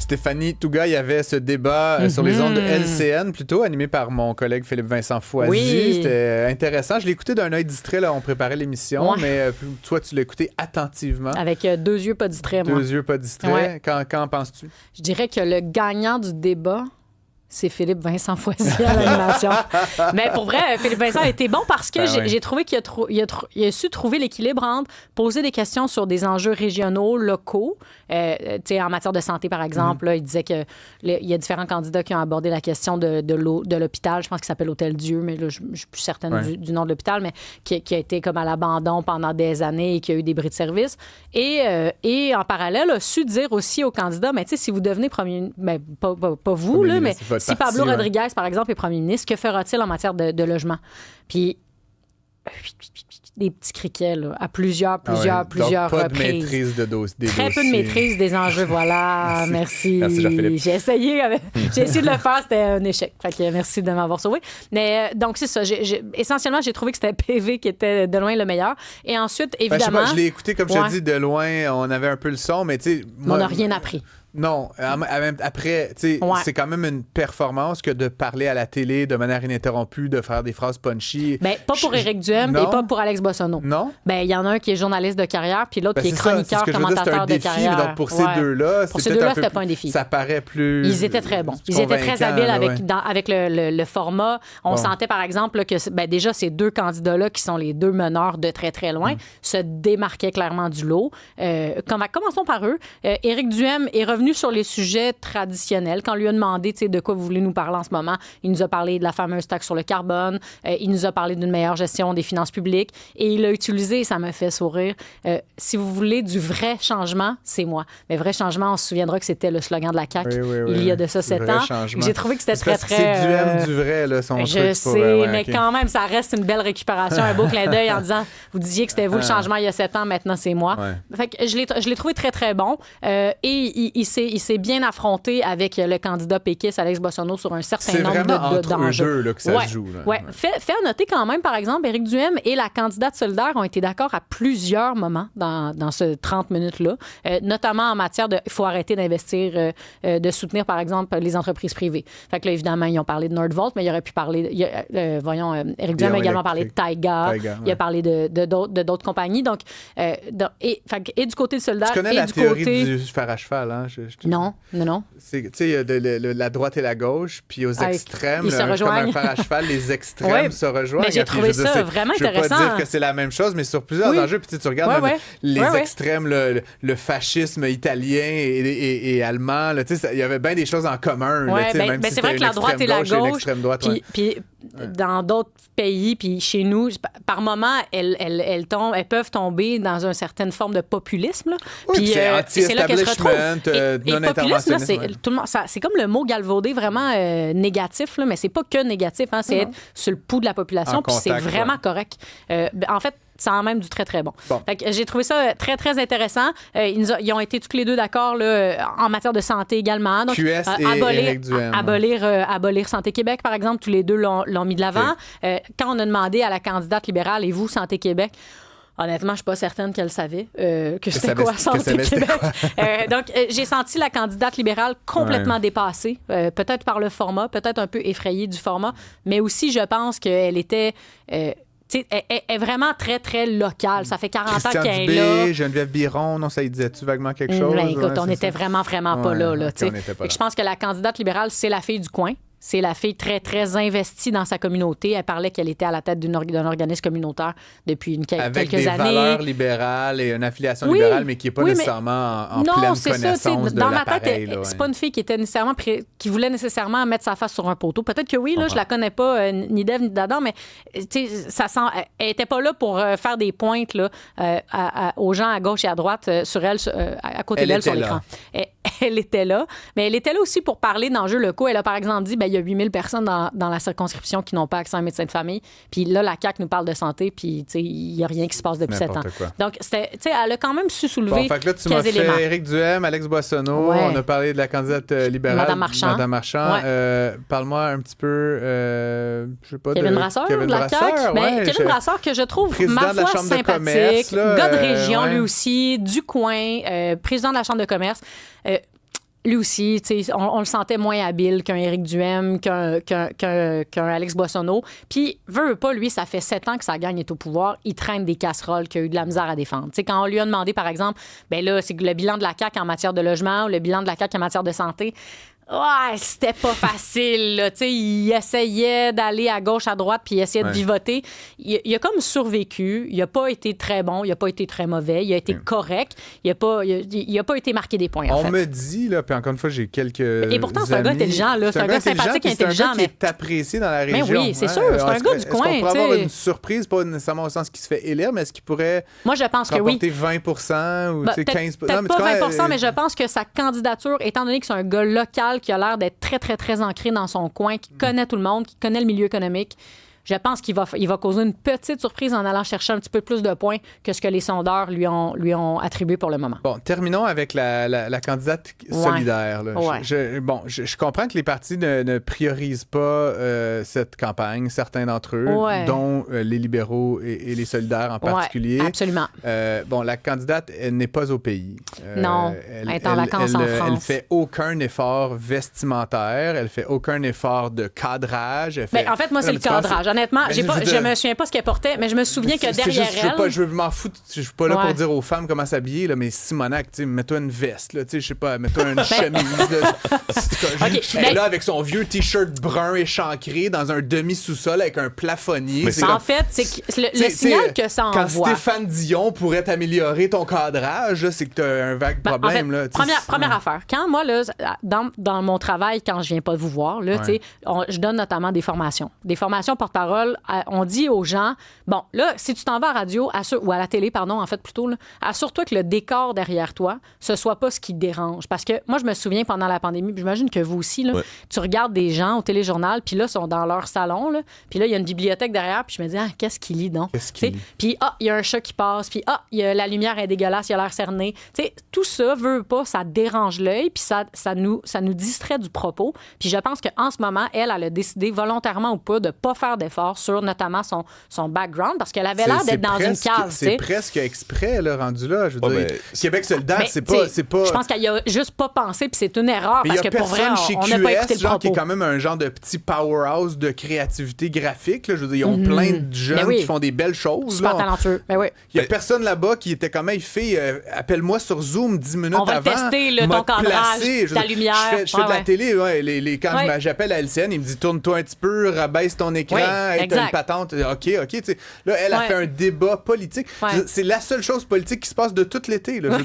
Stéphanie Touga, il y avait ce débat sur les ondes de LCN, plutôt animé par mon collègue Philippe-Vincent Foisy. Oui. C'était intéressant. Je l'ai écouté d'un œil distrait, là, on préparait l'émission, mais toi, tu l'as écouté attentivement. Avec 2 yeux pas distraits, moi. 2 yeux pas distraits. Qu'en penses-tu? Je dirais que le gagnant du débat, c'est Philippe-Vincent Foisy à l'animation. Mais pour vrai, Philippe-Vincent a été bon parce que j'ai trouvé qu'il a su trouver l'équilibre entre poser des questions sur des enjeux régionaux, locaux. En matière de santé, par exemple, là, il disait qu'il y a différents candidats qui ont abordé la question de l'hôpital. Je pense qu'il s'appelle Hôtel Dieu, mais là, je ne suis plus certaine du nom de l'hôpital, mais qui a été comme à l'abandon pendant des années et qui a eu des bris de service. Et en parallèle, a su dire aussi aux candidats, mais si vous devenez premier... Ben, pas vous, là, mais... Si Pablo Rodriguez, par exemple, est premier ministre, que fera-t-il en matière de logement? Puis, des petits criquets, là, à plusieurs Donc, reprises. Pas de maîtrise des dossiers. Très peu de maîtrise des enjeux, voilà. Merci. Merci, Jean-Philippe. J'ai essayé de le faire, c'était un échec. Fait que merci de m'avoir sauvé. Mais donc, c'est ça. Essentiellement, j'ai trouvé que c'était PV qui était de loin le meilleur. Et ensuite, évidemment... je l'ai écouté, comme je te dis, de loin. On avait un peu le son, mais tu sais... On n'a rien appris. Non. Après, tu sais, c'est quand même une performance que de parler à la télé de manière ininterrompue, de faire des phrases punchy. Ben, pas pour Éric Duhem et pas pour Alex Bossonneau. Non? Ben, il y en a un qui est journaliste de carrière, puis l'autre qui est chroniqueur, commentateur de carrière. Mais donc, pour ces deux-là, c'était pas un défi. Ça paraît plus... Ils étaient très bons. Ils étaient très habiles avec le format. On sentait, par exemple, que déjà, ces 2 candidats-là, qui sont les 2 meneurs de très, très loin, se démarquaient clairement du lot. Commençons par eux. Éric Duhem est revenu sur les sujets traditionnels. Quand on lui a demandé de quoi vous voulez nous parler en ce moment, il nous a parlé de la fameuse taxe sur le carbone, il nous a parlé d'une meilleure gestion des finances publiques et il a utilisé, et ça m'a fait sourire, si vous voulez du vrai changement, c'est moi. Mais vrai changement, on se souviendra que c'était le slogan de la CAQ il y a de ça 7 ans. J'ai trouvé que c'était très, très... C'est Duhem du vrai, là, son truc. Je sais, mais quand même, ça reste une belle récupération, un beau clin d'œil en disant, vous disiez que c'était vous le changement il y a 7 ans, maintenant c'est moi. Fait que je l'ai trouvé très, très bon. Et il s'est bien affronté avec le candidat péquiste Alex Bossonneau sur un certain nombre d'enjeux. C'est vraiment entre eux deux là, que ça se joue. Là. Ouais. Fait à noter quand même, par exemple, Éric Duhem et la candidate solidaire ont été d'accord à plusieurs moments dans ce 30 minutes-là, notamment en matière de... Il faut arrêter d'investir, de soutenir, par exemple, les entreprises privées. Fait que là, évidemment, ils ont parlé de Nordvolt, mais il aurait pu parler... Éric Duhem a également parlé de Taiga. Il a parlé de d'autres compagnies. Donc, et du côté solidaire tu connais la théorie du fer à cheval, hein? Non. Tu sais, il y a la droite et la gauche, puis aux extrêmes, ils se rejoignent. comme un fer à cheval, les extrêmes se rejoignent. Mais j'ai trouvé ça vraiment intéressant. Je veux pas dire que c'est la même chose, mais sur plusieurs enjeux, puis tu regardes les extrêmes, le fascisme italien et allemand, il y avait bien des choses en commun. Mais c'est vrai que la droite et la gauche, puis dans d'autres pays, puis chez nous, par moment, elles peuvent tomber dans une certaine forme de populisme. Là. Puis c'est anti-establishment, non-interventionniste. C'est comme le mot galvaudé vraiment négatif, là, mais c'est pas que négatif, hein, c'est être sur le pouls de la population, puis c'est vraiment correct. En fait, ça en même du très, très bon. Fait que j'ai trouvé ça très, très intéressant. Ils ont été tous les deux d'accord là, en matière de santé également. Donc, QS et Éric Duhem. Abolir Santé Québec, par exemple, tous les deux l'ont mis de l'avant. Quand on a demandé à la candidate libérale, et vous, Santé Québec, honnêtement, je ne suis pas certaine qu'elle savait que c'était quoi Santé Québec. Donc, j'ai senti la candidate libérale complètement dépassée, peut-être par le format, peut-être un peu effrayée du format, mais aussi, je pense qu'elle était... elle est vraiment très, très locale. Ça fait 40 ans qu'elle est là. Geneviève Biron, non, ça y disait-tu vaguement quelque chose? Écoute, on n'était vraiment pas là. Je pense que la candidate libérale, c'est la fille du coin. C'est la fille très, très investie dans sa communauté. Elle parlait qu'elle était à la tête d'un organisme communitaire depuis quelques années. Avec des valeurs libérales et une affiliation libérale, mais qui n'est pas nécessairement en pleine connaissance de dans ma l'appareil. tête, c'est pas une fille qui était nécessairement qui voulait nécessairement mettre sa face sur un poteau. Peut-être que oui, là, je la connais pas, ni d'Ève ni d'Adam, mais ça sent, elle était pas là pour faire des pointes là, aux gens à gauche et à droite sur elle, à côté d'elle sur l'écran. Elle était là, mais elle était là aussi pour parler d'enjeux locaux. Elle a par exemple dit, il y a 8000 personnes dans la circonscription qui n'ont pas accès à un médecin de famille. Puis là, la CAQ nous parle de santé, puis il n'y a rien qui se passe depuis 7 ans. Quoi. Donc, elle a quand même su soulever fait que là, tu m'as fait Éric Duhem, Alex Boissonneau, on a parlé de la candidate libérale. Madame Marchand. Parle-moi un petit peu, je sais pas, Kevin Brasseur de la CAQ. Kevin Brasseur, que je trouve, ma foi, sympathique. Gars de région, lui aussi, du coin, président de la Chambre de commerce. lui aussi, on le sentait moins habile qu'un Éric Duhaime, qu'un Alex Boissonneau. Puis, veut pas, lui, ça fait 7 ans que sa gang est au pouvoir. Il traîne des casseroles qu'il a eu de la misère à défendre. T'sais, quand on lui a demandé, par exemple, ben là, c'est le bilan de la CAQ en matière de logement ou le bilan de la CAQ en matière de santé, ouais, c'était pas facile. Là. Il essayait d'aller à gauche, à droite, puis il essayait de vivoter. Il a comme survécu. Il a pas été très bon, il a pas été très mauvais, il a été correct. Il a pas été marqué des points. On me dit, là, puis encore une fois, j'ai quelques. Et pourtant, c'est un gars intelligent. Là. C'est un gars sympathique et intelligent. C'est un gars qui est apprécié dans la région. Mais oui, c'est sûr. C'est un gars du coin. Est-ce qu'on pourrait avoir une surprise, pas nécessairement au sens qu'il se fait élire, mais est-ce qu'il pourrait. Moi, je pense que oui. 20% ou 15%? Peut-être pas 20%, mais je pense que sa candidature, étant donné que c'est un gars local qui a l'air d'être très, très, très ancré dans son coin, qui connaît tout le monde, qui connaît le milieu économique, je pense qu'il va causer une petite surprise en allant chercher un petit peu plus de points que ce que les sondeurs lui ont attribué pour le moment. Bon, terminons avec la candidate solidaire. Là. Ouais. Je comprends que les partis ne priorisent pas cette campagne, certains d'entre eux, dont les libéraux et les solidaires en particulier. Absolument. La candidate, elle n'est pas au pays. Non, elle est en vacances en France. Elle fait aucun effort vestimentaire, elle fait aucun effort de cadrage. En fait, moi, c'est le cadrage. Honnêtement, je me souviens pas ce qu'elle portait, mais je me souviens que derrière elle... Je m'en fous, je suis pas là pour dire aux femmes comment s'habiller, là, mais Simonac, mets-toi une veste, là, je sais pas, mets-toi une chemise. Là, là, avec son vieux T-shirt brun échancré dans un demi-sous-sol avec un plafonnier. Mais en fait, c'est le signal que ça envoie. Quand Stéphane Dion pourrait t'améliorer ton cadrage, c'est que t'as un vague problème. En fait, première affaire. Quand moi, là, dans mon travail, quand je viens pas vous voir, là, je donne notamment des formations. Des formations porte-parole. On dit aux gens, bon, là, si tu t'en vas à la radio, ou à la télé, pardon, en fait, plutôt, là, assure-toi que le décor derrière toi, ce soit pas ce qui te dérange. Parce que moi, je me souviens pendant la pandémie, puis j'imagine que vous aussi, là, tu regardes des gens au téléjournal, puis là, ils sont dans leur salon, là, puis là, il y a une bibliothèque derrière, puis je me dis, qu'est-ce qu'il lit donc? Puis, il y a un chat qui passe, puis la lumière est dégueulasse, il a l'air cerné. T'sais, tout ça, veut pas, ça dérange l'œil, puis ça nous distrait du propos. Puis je pense qu'en ce moment, elle a décidé, volontairement ou pas, de pas faire d'efforts sur notamment son background, parce qu'elle avait l'air d'être dans une case. C'est presque exprès, là, rendu là. Je veux dire, Québec solidaire, c'est pas... Je pense qu'elle y a juste pas pensé, puis c'est une erreur, parce que pour vrai, on n'a pas écouté le propos. Qui est quand même un genre de petit powerhouse de créativité graphique. Là. Je veux dire, ils ont plein de jeunes qui font des belles choses. Super talentueux. Il y a personne là-bas qui était comme, hey, fille, appelle-moi sur Zoom 10 minutes avant. On va tester ton cadrage, ta lumière. Je fais de la télé. Quand j'appelle à LCN, il me dit, tourne-toi un petit peu, rabaisse ton écran, t'as une patente. OK. Là, elle a fait un débat politique. C'est la seule chose politique qui se passe de tout l'été. Là.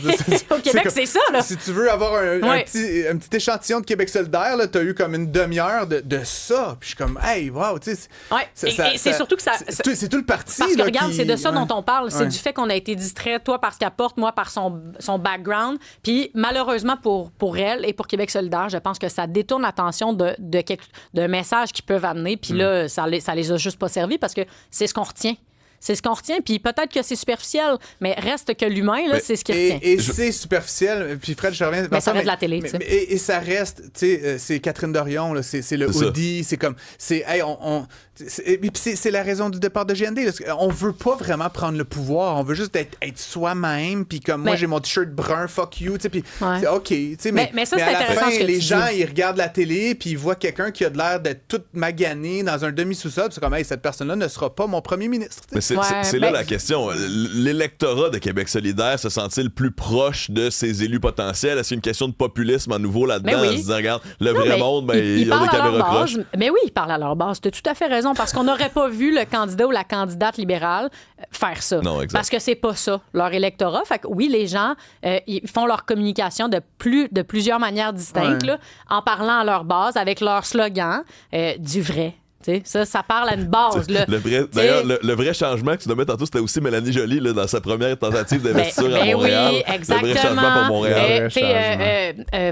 Au Québec, c'est ça. Là. Si tu veux avoir un petit échantillon de Québec solidaire, t'as eu comme une demi-heure de ça. Puis je suis comme, hey, wow, tu sais. Et c'est surtout que ça. C'est tout le parti. Parce que regarde, c'est de ça dont on parle. C'est du fait qu'on a été distrait, toi par ce qu'elle porte, moi par son background. Puis malheureusement pour elle et pour Québec solidaire, je pense que ça détourne l'attention de messages qu'ils peuvent amener. Puis là, ça les a juste pas servi parce que c'est ce qu'on retient. C'est ce qu'on retient, puis peut-être que c'est superficiel, mais reste que l'humain, là, c'est ce qui retient. Et c'est superficiel, puis Fred, je reviens... Mais ça reste de la télé, tu sais. Et ça reste, tu sais, c'est Catherine Dorion, là, c'est le hoodie, c'est comme... C'est la raison du départ de GND. Là. On veut pas vraiment prendre le pouvoir, on veut juste être soi-même, puis comme moi, j'ai mon t-shirt brun, fuck you, tu sais, puis c'est OK, tu sais, mais ça, c'est à la intéressant fin, ce que les tu gens, dis. ils regardent la télé, puis ils voient quelqu'un qui a de l'air d'être tout magané dans un demi-sous-sol, c'est comme, hey, cette personne-là ne sera pas mon premier ministre. C'est là la question. L'électorat de Québec solidaire se sent-il plus proche de ses élus potentiels? Est-ce qu'il y a une question de populisme à nouveau là-dedans? En se disant, regarde, le vrai monde, ils ont des caméras croches. Mais oui, ils parlent à leur base. Tu as tout à fait raison, parce qu'on n'aurait pas vu le candidat ou la candidate libérale faire ça. Non, exact. Parce que c'est pas ça, leur électorat. Fait que oui, les gens, ils font leur communication de plusieurs manières distinctes, là, en parlant à leur base, avec leur slogan, du vrai. T'sais, ça parle à une base. Là. D'ailleurs, le vrai changement que tu nommais tantôt, c'était aussi Mélanie Joly là, dans sa première tentative d'investiture à Montréal. Oui, exactement. Le vrai changement pour Montréal.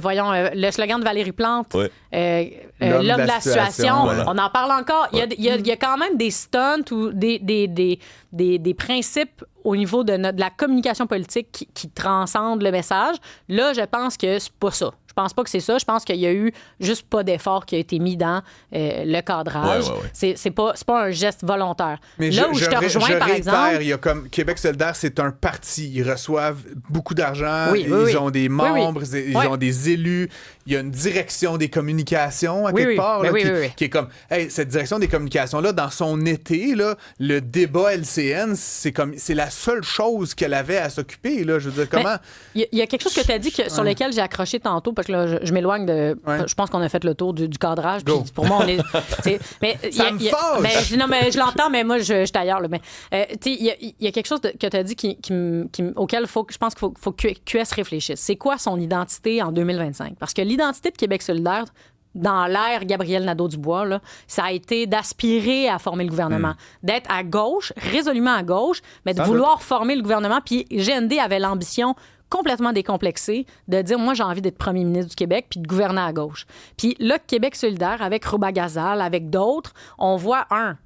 Voyons, le slogan de Valérie Plante, l'homme de la situation. Voilà. On en parle encore. Il y a quand même des stunts ou des principes au niveau de la communication politique qui transcendent le message. Là, je pense que c'est pas ça. Je pense pas que c'est ça. Je pense qu'il y a eu juste pas d'effort qui a été mis dans le cadrage. C'est pas un geste volontaire. Mais là où je te rejoins, par exemple... Il y a comme Québec solidaire, c'est un parti. Ils reçoivent beaucoup d'argent. Ils ont des membres, ils ont des élus. Il y a une direction des communications à quelque part qui est comme... Hey, cette direction des communications-là, dans son été, là, le débat LCN, c'est la seule chose qu'elle avait à s'occuper. Là. Je veux dire, comment... Il y a quelque chose que tu as dit sur lequel j'ai accroché tantôt, parce que là, je m'éloigne de... Je pense qu'on a fait le tour du cadrage. Puis pour moi, on est... ça me fâche! Non, mais je l'entends, mais moi, je suis ailleurs. Là, mais il y a quelque chose que tu as dit auquel je pense qu'il faut que QS réfléchisse. C'est quoi son identité en 2025? Parce que l'identité de Québec solidaire, dans l'ère Gabriel Nadeau-Dubois, là, ça a été d'aspirer à former le gouvernement, d'être à gauche, résolument à gauche, mais de vouloir former le gouvernement. Puis GND avait l'ambition complètement décomplexée de dire, moi, j'ai envie d'être premier ministre du Québec puis de gouverner à gauche. Puis là, Québec solidaire, avec Rouba Gazal, avec d'autres, on voit un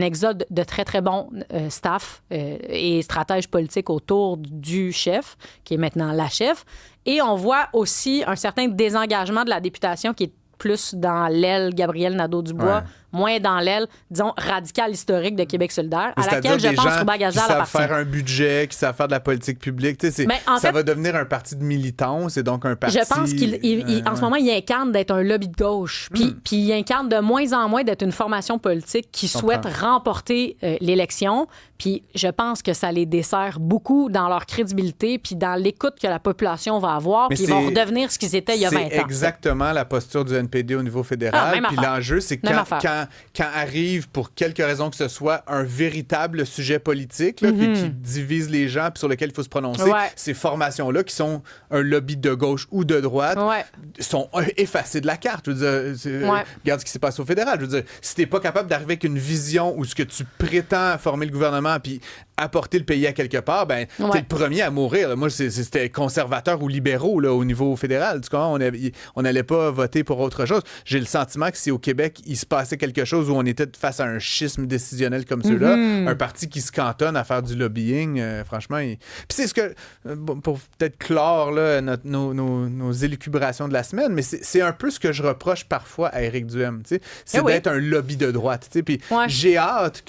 exode de très, très bons staff et stratèges politiques autour du chef, qui est maintenant la chef. Et on voit aussi un certain désengagement de la députation qui est plus dans l'aile Gabriel Nadeau-Dubois, moins dans l'aile, disons, radicale historique de Québec solidaire, à laquelle je pense que Rouba Gazal appartient. Qui savent faire un budget, qui savent faire de la politique publique. Ça va devenir un parti de militants, c'est donc un parti... Je pense qu'en ce moment, il incarne d'être un lobby de gauche. Puis il incarne de moins en moins d'être une formation politique qui souhaite remporter l'élection. Puis je pense que ça les dessert beaucoup dans leur crédibilité puis dans l'écoute que la population va avoir. Puis ils vont redevenir ce qu'ils étaient il y a 20 ans. C'est exactement la posture du NPD au niveau fédéral. Puis l'enjeu, c'est quand arrive, pour quelque raison que ce soit, un véritable sujet politique là, qui divise les gens puis sur lequel il faut se prononcer, ces formations-là, qui sont un lobby de gauche ou de droite, sont effacées de la carte. Je veux dire, regarde ce qui s'est passé au fédéral. Je veux dire, si t'es pas capable d'arriver avec une vision ou ce que tu prétends former le gouvernement puis apporter le pays à quelque part, ben t'es le premier à mourir. Là. Moi, c'était conservateur ou libéraux là, au niveau fédéral. Du coup, on n'allait pas voter pour autre chose. J'ai le sentiment que si au Québec, il se passait quelque chose où on était face à un schisme décisionnel comme ceux-là, un parti qui se cantonne à faire du lobbying, franchement... Puis c'est ce que... pour peut-être clore là, nos élucubrations de la semaine, mais c'est un peu ce que je reproche parfois à Éric Duhem. C'est d'être un lobby de droite. Puis j'ai hâte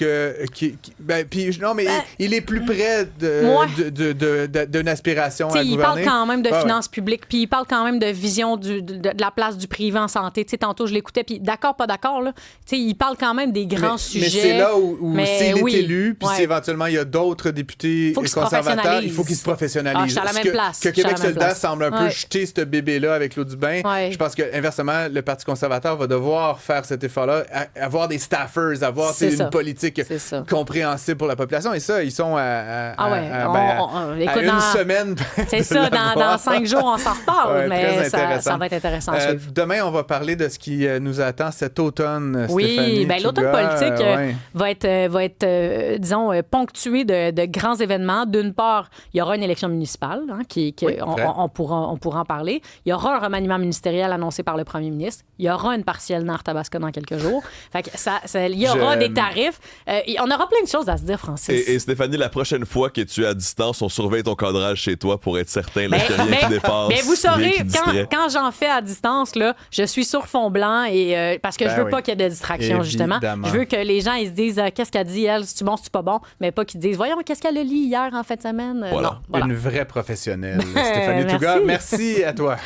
il est plus près d'une aspiration à gouverner. Il parle quand même de finances publiques, puis il parle quand même de vision de la place du privé en santé. Tantôt, je l'écoutais, puis d'accord, pas d'accord, là. Il parle quand même des grands sujets. Mais c'est là où s'il est élu, puis si éventuellement il y a d'autres députés conservateurs, il faut qu'ils se professionnalisent. Je suis à la même place. Que Québec solidaire semble un peu jeter ce bébé-là avec l'eau du bain. Je pense qu'inversement, le Parti conservateur va devoir faire cet effort-là, avoir des staffers, avoir une politique compréhensible pour la population. Et ça, ils sont à une semaine. C'est ça, dans 5 jours, on s'en reparle, mais ça va être intéressant à suivre. Demain, on va parler de ce qui nous attend cet automne, Stéphanie. Oui, l'automne politique va être disons, ponctué de grands événements. D'une part, il y aura une élection municipale, on pourra en parler. Il y aura un remaniement ministériel annoncé par le premier ministre. Il y aura une partielle Nord-Tabasco dans quelques jours. Fait que il y aura des tarifs. On aura plein de choses à se dire, Francis. Et Stéphanie, la prochaine fois que tu es à distance, on surveille ton cadrage chez toi pour être certain qu'il n'y a rien qui dépasse. Mais vous saurez, quand j'en fais à distance, là, je suis sur fond blanc et parce que je veux pas qu'il y ait de distraction, justement. Je veux que les gens ils se disent qu'est-ce qu'elle dit, elle, c'est-tu bon, c'est-tu pas bon, mais pas qu'ils disent voyons, qu'est-ce qu'elle a lu hier en fin de semaine. Voilà. Une vraie professionnelle, Stéphanie Touga. Merci à toi.